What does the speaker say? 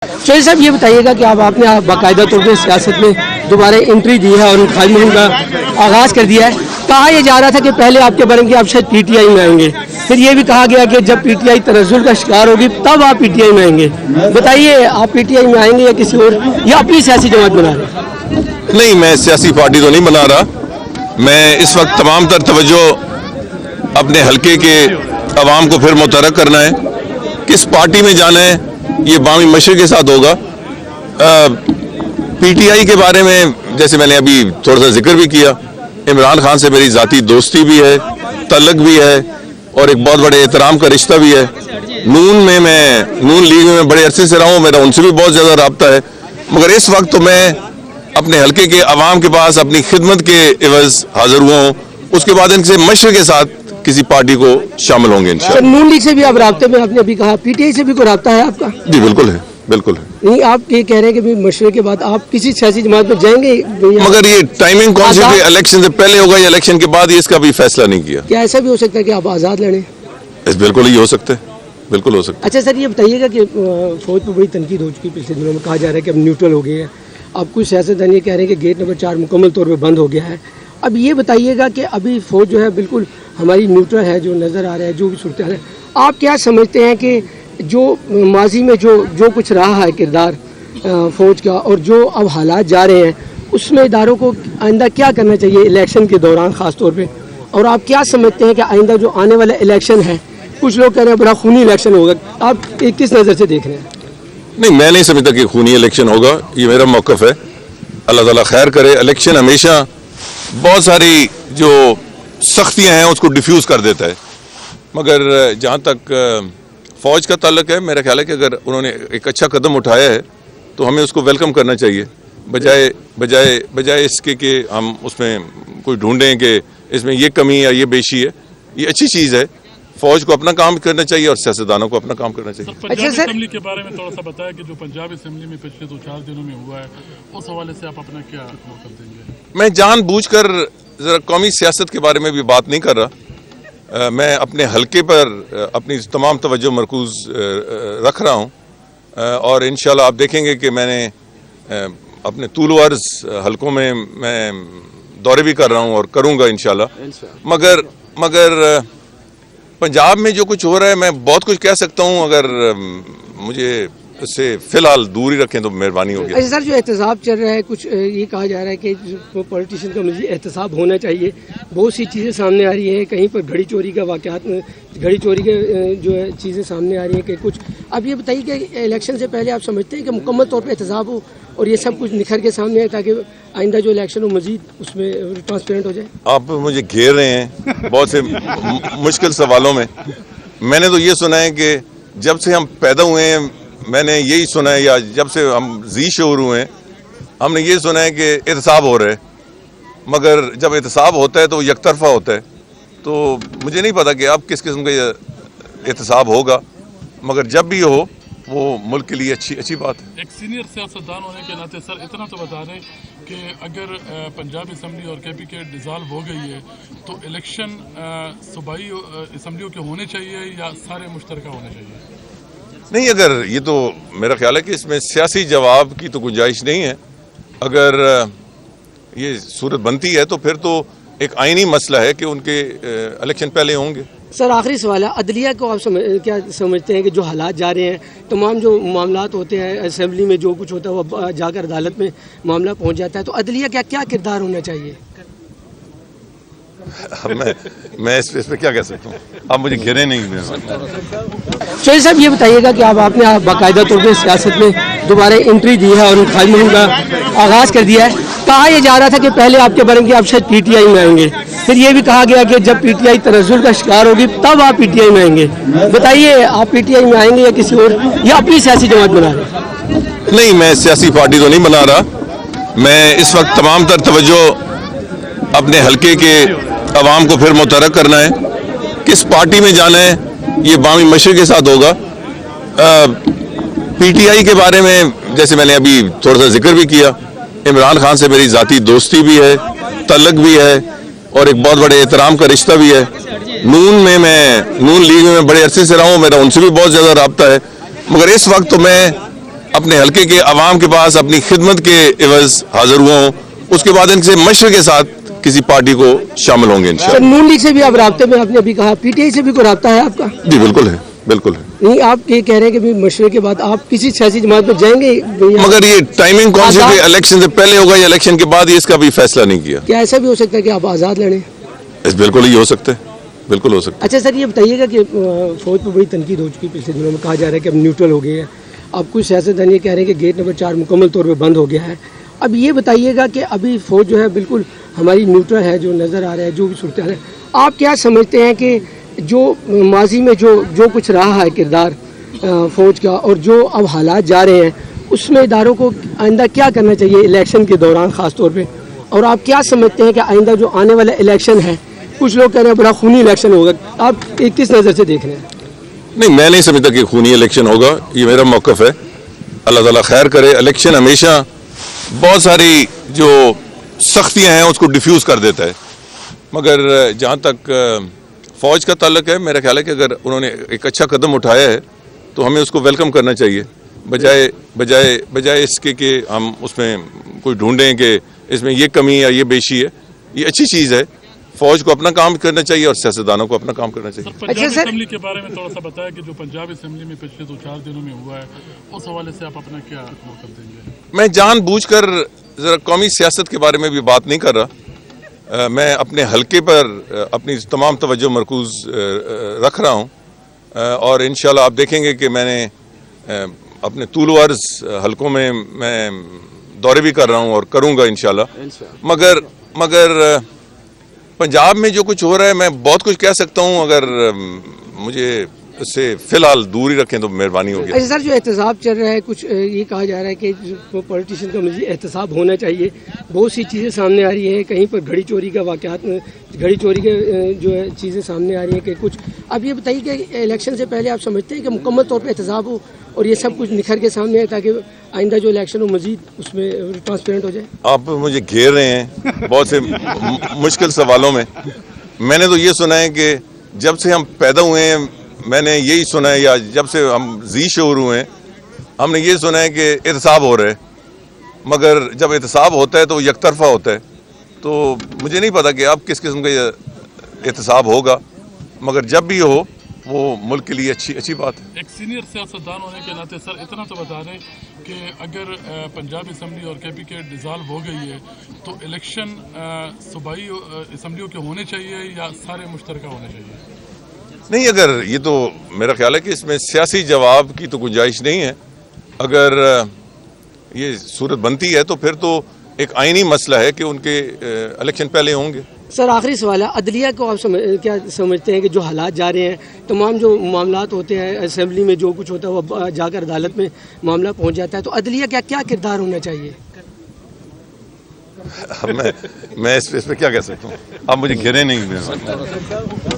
चौधरी साहब ये बताइएगा कि अब आपने बाकायदा तौर पर सियासत में दोबारा एंट्री दी है और खालिद मुहिम का आगाज़ कर दिया है। कहा यह जा रहा था कि पहले आपके बनेंगे आप शायद पीटीआई में आएंगे, फिर ये भी कहा गया कि जब पीटीआई तनज़्ज़ुल का शिकार होगी तब आप पीटीआई में आएंगे। बताइए आप पीटीआई में आएंगे या किसी और या अपनी सियासी जमात बना रहे हैं? नहीं, मैं सियासी पार्टी तो नहीं बना रहा। मैं इस वक्त तमाम तर तवज्जो अपने हलके के अवाम को फिर मुतहर्रिक करना है। किस पार्टी में जाना है ये बामी मशर के साथ होगा। पीटीआई के बारे में जैसे मैंने अभी थोड़ा सा जिक्र भी किया, इमरान खान से मेरी ज़ाती दोस्ती भी है, तल्लक भी है और एक बहुत बड़े एहतराम का रिश्ता भी है। नून लीग में बड़े अरसे से रहा हूँ, मेरा उनसे भी बहुत ज़्यादा रब्ता है। मगर इस वक्त तो मैं अपने हलके के अवाम के पास अपनी खिदमत के एवज़ हाजिर हुआ हूँ। उसके बाद इनसे मशर के साथ किसी पार्टी को शामिल होंगे इंशाअल्लाह। नून लीग से भी आप राब्ते में, आपने अभी कहा पीटीआई से भी कोई राब्ता है आपका? जी बिल्कुल है, बिल्कुल है। नहीं, आप ये कह रहे हैं कि मशरे के बाद आप किसी सियासी जमात में जाएंगे? मगर ये टाइमिंग कौन सी थी? इलेक्शन से पहले होगा या इलेक्शन के बाद, इसका भी फैसला नहीं किया। क्या ऐसा भी हो सकता है कि आप आज़ाद लड़ें? बिल्कुल ही हो सकता है, बिल्कुल हो सकता है। अच्छा सर, ये बताइएगा कि फौज पर बड़ी तनकीद हो चुकी पिछले दिनों में, कहा जा रहा है कि अब न्यूट्रल हो गए हैं। अब कुछ सियासतदान ये कह रहे हैं कि गेट नंबर 4 मुकम्मल तौर पर बंद हो गया है। अब ये बताइएगा कि अभी फौज जो है बिल्कुल हमारी न्यूट्रल है, जो नज़र आ रहा है, जो भी सूरत है, आप क्या समझते हैं कि जो माजी में जो कुछ रहा है किरदार फौज का और जो अब हालात जा रहे हैं, उसमें इदारों को आइंदा क्या करना चाहिए इलेक्शन के दौरान ख़ास तौर पे? और आप क्या समझते हैं कि आइंदा जो आने वाला इलेक्शन है, कुछ लोग कह रहे हैं बड़ा खूनी इलेक्शन होगा, आप किस नज़र से देख रहे हैं? नहीं, मैं नहीं समझता कि खूनी इलेक्शन होगा, ये मेरा मौक़िफ़ है। अल्लाह ताला खैर करे। इलेक्शन हमेशा बहुत सारी जो सख्तियाँ हैं उसको डिफ्यूज़ कर देता है। मगर जहाँ तक फ़ौज का ताल्लुक है, मेरा ख्याल है कि अगर उन्होंने एक अच्छा कदम उठाया है तो हमें उसको वेलकम करना चाहिए, बजाय इसके कि हम उसमें कोई ढूंढें कि इसमें ये कमी या ये बेशी है। ये अच्छी चीज़ है। फौज को अपना काम करना चाहिए और सियासतदानों को अपना काम करना चाहिए। पंजाब असेंबली के बारे में थोड़ा सा बताया कि जो पंजाब असेंबली में पिछले 2-4 दिनों में हुआ है, उस हवाले से आप अपना क्या मौक़िफ़ देंगे? मैं जानबूझकर ज़रा कौमी सियासत के बारे में भी बात नहीं कर रहा। मैं अपने हलके पर अपनी तमाम तवज्जो मरकूज़ रख रहा हूँ और इंशाल्लाह आप देखेंगे कि मैंने अपने तूल व अर्ज़ हलकों में मैं दौरे भी कर रहा हूँ और करूँगा इंशाल्लाह। मगर पंजाब में जो कुछ हो रहा है, मैं बहुत कुछ कह सकता हूँ, अगर मुझे इससे फिलहाल दूर ही रखें तो मेहरबानी होगी। अच्छा सर, जो एहतसाब चल रहा है, कुछ ये कहा जा रहा है कि जो पॉलिटिशियन का मज़ीद एहतसाब होना चाहिए। बहुत सी चीज़ें सामने आ रही हैं, कहीं पर घड़ी चोरी का वाक़यात, घड़ी चोरी के जो है चीज़ें सामने आ रही हैं कि कुछ। अब ये बताइए कि इलेक्शन से पहले आप समझते हैं कि मुकम्मल तौर पर एहतसाब हो और ये सब कुछ निखर के सामने आए ताकि आइंदा जो इलेक्शन हो मज़ीद उसमें ट्रांसपेरेंट हो जाए? आप मुझे घेर रहे हैं बहुत से मुश्किल सवालों में। मैंने तो ये सुना है कि जब से हम पैदा हुए हैं, मैंने यही सुना है, या जब से हम जी शऊर हुए हैं, हमने ये सुना है कि एहतसाब हो रहा है। मगर जब एहतसाब होता है तो यकतरफा होता है। तो मुझे नहीं पता कि अब किस किस्म का एहतसाब होगा, मगर जब भी हो वो मुल्क के लिए अच्छी बात है। एक सीनियर सियासतदान होने के नाते सर इतना तो बता दें कि अगर पंजाब असेंबली और केपी के डिज़ाल्व हो गई है तो इलेक्शन सूबाई असम्बलियों के होने चाहिए या सारे मुश्तरका होने चाहिए? नहीं, अगर ये तो मेरा ख्याल है कि इसमें सियासी जवाब की तो गुंजाइश नहीं है। अगर ये सूरत बनती है तो फिर तो एक आइनी मसला है कि उनके इलेक्शन पहले होंगे। सर आखिरी सवाल है, अदलिया को आप क्या समझते हैं कि जो हालात जा रहे हैं, तमाम जो मामलात होते हैं असेंबली में, जो कुछ होता है वो जाकर अदालत में मामला पहुंच जाता है, तो अदलिया का क्या किरदार होना चाहिए? मैं इस पे क्या कह सकता हूँ, आप मुझे घेरे नहीं। चौधरी साहब ये बताइएगा कि अब आपने बाकायदा तौर पर सियासत में दोबारा एंट्री दी है और खालिद मुहिम का आगाज़ कर दिया है। कहा यह जा रहा था कि पहले आपके बनेंगे आप शायद पीटीआई में आएंगे, फिर ये भी कहा गया कि जब पीटीआई तनज़्ज़ुल का शिकार होगी तब आप पीटीआई में आएंगे। बताइए आप पीटीआई में आएंगे या किसी और या अपनी सियासी जमात बना रहे हैं? नहीं, मैं सियासी पार्टी तो नहीं बना रहा। मैं इस वक्त तमाम तर तवज्जो अपने हलके के अवाम को फिर मुतहर्रिक करना है। किस पार्टी में जाना है ये बामी मशर के साथ होगा। पीटीआई के बारे में जैसे मैंने अभी थोड़ा सा जिक्र भी किया, इमरान खान से मेरी ज़ाती दोस्ती भी है, तल्लक भी है और एक बहुत बड़े एहतराम का रिश्ता भी है। नून लीग में बड़े अरसे से रहा हूँ, मेरा उनसे भी बहुत ज़्यादा रब्ता है। मगर इस वक्त तो मैं اپنے حلقے کے عوام کے پاس اپنی خدمت کے عوض حاضر ہوا ہوں. اس کے بعد ان سے مشورے کے ساتھ کسی پارٹی کو شامل ہوں گے انشاءاللہ. سر نون لیگ سے بھی آپ رابطے میں، آپ نے ابھی کہا پی ٹی آئی سے بھی کوئی رابطہ ہے آپ کا؟ جی بالکل ہے، بالکل ہے. نہیں، آپ یہ کہہ رہے ہیں کہ بھی مشورے کے بعد آپ کسی سیاسی جماعت میں جائیں گے؟ مگر یہ ٹائمنگ کون سی تھی؟ الیکشن سے پہلے ہوگا یا الیکشن کے بعد؟ اس کا بھی فیصلہ نہیں کیا. کیا ایسا بھی ہو سکتا ہے کہ آپ آزاد لڑیں؟ بالکل ہی ہو سکتا ہے، بالکل ہو سکتا ہے. اچھا سر، یہ بتائیے گا کہ فوج پہ بڑی تنقید ہو چکی پچھلے دنوں میں، کہا جا رہا ہے کہ اب نیوٹرل ہو گئی ہے. اب کچھ سیاستدان یہ کہہ رہے ہیں کہ گیٹ نمبر 4 مکمل طور پہ بند ہو گیا ہے. اب یہ بتائیے گا کہ ابھی فوج جو ہے بالکل ہماری نیوٹرل ہے، جو نظر آ رہا ہے جو بھی صورتحال ہے. آپ کیا سمجھتے ہیں کہ جو ماضی میں جو کچھ رہا ہے کردار فوج کا، اور جو اب حالات جا رہے ہیں، اس میں اداروں کو آئندہ کیا کرنا چاہیے الیکشن کے دوران خاص طور پہ؟ اور آپ کیا سمجھتے ہیں کہ آئندہ جو آنے والا الیکشن ہے، کچھ لوگ کہہ رہے ہیں بڑا خونی الیکشن ہوگا، آپ کس نظر سے دیکھ رہے ہیں؟ نہیں، میں نہیں سمجھتا کہ خونی الیکشن ہوگا. یہ میرا موقف ہے. اللہ تعالیٰ خیر کرے. الیکشن ہمیشہ بہت ساری جو سختیاں ہیں اس کو ڈیفیوز کر دیتا ہے. مگر جہاں تک فوج کا تعلق ہے، میرا خیال ہے کہ اگر انہوں نے ایک اچھا قدم اٹھایا ہے تو ہمیں اس کو ویلکم کرنا چاہیے، بجائے اس کے کہ ہم اس میں کوئی ڈھونڈیں کہ اس میں یہ کمی یا یہ بیشی ہے. یہ اچھی چیز ہے. فوج کو اپنا کام کرنا چاہیے اور سیاستدانوں کو اپنا کام کرنا چاہیے. پنجاب اسمبلی کے بارے میں تھوڑا سا بتایا کہ جو پنجاب اسمبلی میں پچھلے 2-4 دنوں میں ہوا ہے، اس حوالے سے آپ اپنا کیا موقف دیں گے؟ میں جان بوجھ کر ذرا قومی سیاست کے بارے میں بھی بات نہیں کر رہا. میں اپنے حلقے پر اپنی تمام توجہ مرکوز رکھ رہا ہوں، اور انشاءاللہ آپ دیکھیں گے کہ میں نے اپنے طول و عرض حلقوں میں دورے بھی کر رہا ہوں اور کروں گا انشاءاللہ. مگر پنجاب میں جو کچھ ہو رہا ہے، میں بہت کچھ کہہ سکتا ہوں، اگر مجھے اس سے فی الحال دور ہی رکھیں تو مہربانی ہوگی. اچھا سر، جو احتساب چل رہا ہے، کچھ یہ کہا جا رہا ہے کہ پولیٹیشین کا مزید احتساب ہونا چاہیے. بہت سی چیزیں سامنے آ رہی ہیں، کہیں پر گھڑی چوری کا واقعات، گھڑی چوری کے جو ہے چیزیں سامنے آ رہی ہیں کہ کچھ. اب یہ بتائیے کہ الیکشن سے پہلے آپ سمجھتے ہیں کہ مکمل طور پہ احتساب ہو اور یہ سب کچھ نکھر کے سامنے آئے تاکہ آئندہ جو الیکشن ہو مزید اس میں ٹرانسپیرنٹ ہو جائے؟ آپ مجھے گھیر رہے ہیں بہت سے مشکل سوالوں میں. میں نے تو یہ سنا ہے کہ جب سے ہم پیدا ہوئے ہیں، میں نے یہی سنا ہے، یا جب سے ہم ذی شعور ہوئے ہیں ہم نے یہ سنا ہے کہ احتساب ہو رہا ہے. مگر جب احتساب ہوتا ہے تو وہ یک طرفہ ہوتا ہے. تو مجھے نہیں پتا کہ اب کس قسم کا یہ احتساب ہوگا، مگر جب بھی ہو وہ ملک کے لیے اچھی بات ہے. ایک سینئر سیاستدان ہونے کے ناطے سر اتنا تو بتا دیں کہ اگر پنجاب اسمبلی اور کے پی کے ڈیزالو ہو گئی ہے تو الیکشن صوبائی اسمبلیوں کے ہونے چاہیے یا سارے مشترکہ ہونے چاہیے؟ نہیں، اگر یہ تو میرا خیال ہے کہ اس میں سیاسی جواب کی تو گنجائش نہیں ہے. اگر یہ صورت بنتی ہے تو پھر تو ایک آئینی مسئلہ ہے کہ ان کے الیکشن پہلے ہوں گے. سر آخری سوال ہے، عدلیہ کو آپ کیا سمجھتے ہیں کہ جو حالات جا رہے ہیں، تمام جو معاملات ہوتے ہیں اسمبلی میں جو کچھ ہوتا ہے وہ جا کر عدالت میں معاملہ پہنچ جاتا ہے، تو عدلیہ کا کیا کردار ہونا چاہیے؟ میں اس پہ کیا کہہ سکتا ہوں؟ آپ مجھے گھیرے نہیں.